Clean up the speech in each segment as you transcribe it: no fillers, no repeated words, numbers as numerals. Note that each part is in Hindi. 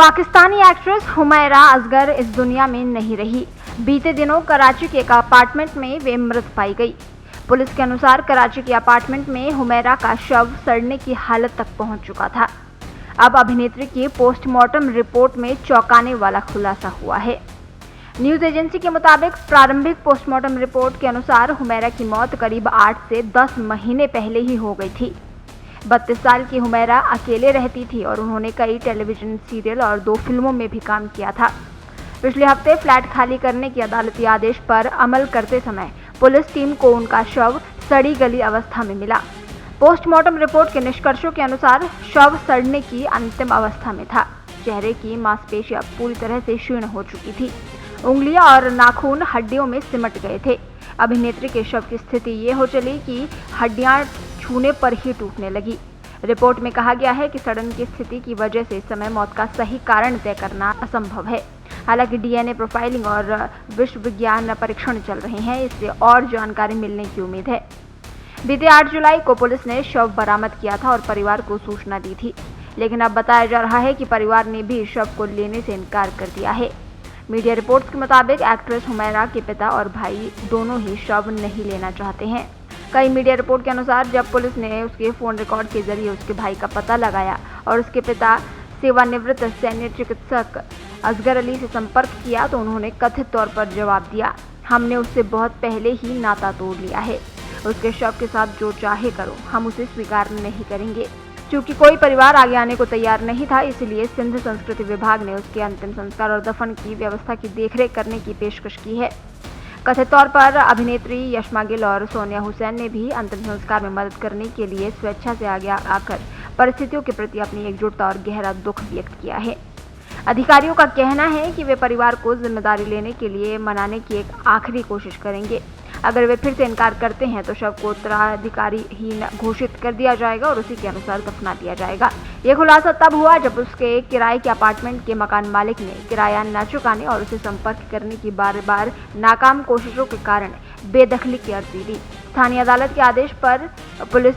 पाकिस्तानी एक्ट्रेस हुमैरा असगर इस दुनिया में नहीं रही। बीते दिनों कराची के एक अपार्टमेंट में वे मृत पाई गई। पुलिस के अनुसार कराची के अपार्टमेंट में हुमैरा का शव सड़ने की हालत तक पहुंच चुका था। अब अभिनेत्री की पोस्टमार्टम रिपोर्ट में चौंकाने वाला खुलासा हुआ है। न्यूज एजेंसी के मुताबिक प्रारंभिक पोस्टमार्टम रिपोर्ट के अनुसार हुमैरा की मौत करीब 8 से 10 महीने पहले ही हो गई थी। 32 साल की हुमैरा अकेले रहती थी और उन्होंने कई टेलीविजन सीरियल और 2 फिल्मों में भी काम किया था। पिछले हफ्ते फ्लैट खाली करने की अदालती आदेश पर अमल करते समय पुलिस टीम को उनका शव सड़ी गली अवस्था में मिला। पोस्टमार्टम रिपोर्ट के निष्कर्षों के अनुसार शव सड़ने की अंतिम अवस्था में था। चेहरे की मांसपेशियां पूरी तरह से क्षीण हो चुकी थी। उंगलियां और नाखून हड्डियों में सिमट गए थे। अभिनेत्री के शव की स्थिति ये हो चली कि हड्डियां छूने पर ही टूटने लगी। रिपोर्ट में कहा गया है कि सड़न की स्थिति की वजह से इस समय मौत का सही कारण तय करना असंभव है। हालांकि डीएनए प्रोफाइलिंग और विश्व विज्ञान परीक्षण चल रहे हैं, इससे और जानकारी मिलने की उम्मीद है। बीते 8 जुलाई को पुलिस ने शव बरामद किया था और परिवार को सूचना दी थी, लेकिन अब बताया जा रहा है कि परिवार ने भी शव को लेने से इनकार कर दिया है। मीडिया रिपोर्ट्स के मुताबिक एक्ट्रेस हुमैरा के पिता और भाई दोनों ही शव नहीं लेना चाहते हैं। कई मीडिया रिपोर्ट के अनुसार जब पुलिस ने उसके फोन रिकॉर्ड के जरिए उसके भाई का पता लगाया और उसके पिता सेवानिवृत्त सैन्य चिकित्सक असगर अली से संपर्क किया तो उन्होंने कथित तौर पर जवाब दिया, हमने उससे बहुत पहले ही नाता तोड़ लिया है। उसके शव के साथ जो चाहे करो, हम उसे स्वीकार नहीं करेंगे। चूंकि कोई परिवार आगे आने को तैयार नहीं था, इसलिए सिंध संस्कृति विभाग ने उसके अंतिम संस्कार और दफन की व्यवस्था की देखरेख करने की पेशकश की है। कथित तौर पर अभिनेत्री यशमा गिल और सोनिया हुसैन ने भी अंतिम संस्कार में मदद करने के लिए स्वेच्छा से आगे आकर परिस्थितियों के प्रति अपनी एकजुटता और गहरा दुख व्यक्त किया है। अधिकारियों का कहना है कि वे परिवार को जिम्मेदारी लेने के लिए मनाने की एक आखिरी कोशिश करेंगे। अगर वे फिर से इनकार करते हैं तो शव को उत्तराधिकारीहीन घोषित कर दिया जाएगा और उसी के अनुसार दफना दिया जाएगा। ये खुलासा तब हुआ जब उसके किराए के अपार्टमेंट के मकान मालिक ने किराया न चुकाने और उसे संपर्क करने की बार-बार नाकाम कोशिशों के कारण बेदखली की अर्जी दी। स्थानीय अदालत के आदेश पर पुलिस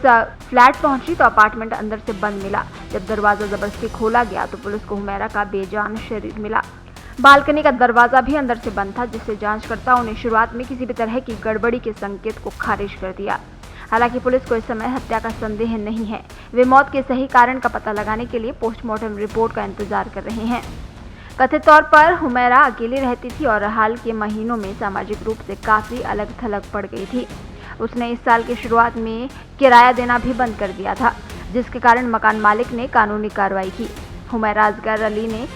फ्लैट पहुंची तो अपार्टमेंट अंदर से बंद मिला। जब दरवाजा जबरदस्ती खोला गया तो पुलिस को हुमैरा का बेजान शरीर मिला। बालकनी का दरवाजा भी अंदर से बंद था, जिससे जांचकर्ताओं ने शुरुआत में किसी भी तरह की गड़बड़ी के संकेत को खारिज कर दिया। हालांकि पुलिस को इस समय हत्या का संदेह नहीं है। वे मौत के सही कारण का पता लगाने के लिए पोस्टमार्टम रिपोर्ट का इंतजार कर रहे हैं। कथित तौर पर हुमैरा अकेली रहती थी और हाल के महीनों में सामाजिक रूप से काफी अलग थलग पड़ गई थी। उसने इस साल की शुरुआत में किराया देना भी बंद कर दिया था, जिसके कारण मकान मालिक ने कानूनी कार्रवाई की। हुमैरा असगर अली ने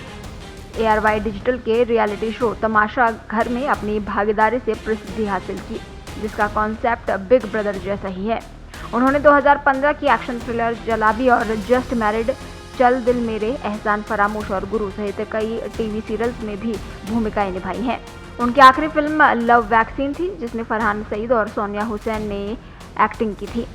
ARY डिजिटल के रियलिटी शो तमाशा घर में अपनी भागीदारी से प्रसिद्धि हासिल की, जिसका कॉन्सेप्ट बिग ब्रदर जैसा ही है। उन्होंने 2015 की एक्शन थ्रिलर जलाबी और जस्ट मैरिड, चल दिल मेरे, एहसान फरामोश और गुरु सहित कई टीवी सीरियल्स में भी भूमिकाएं निभाई हैं। उनकी आखिरी फिल्म लव वैक्सीन थी, जिसमें फरहान सईद और सोनिया हुसैन ने एक्टिंग की थी।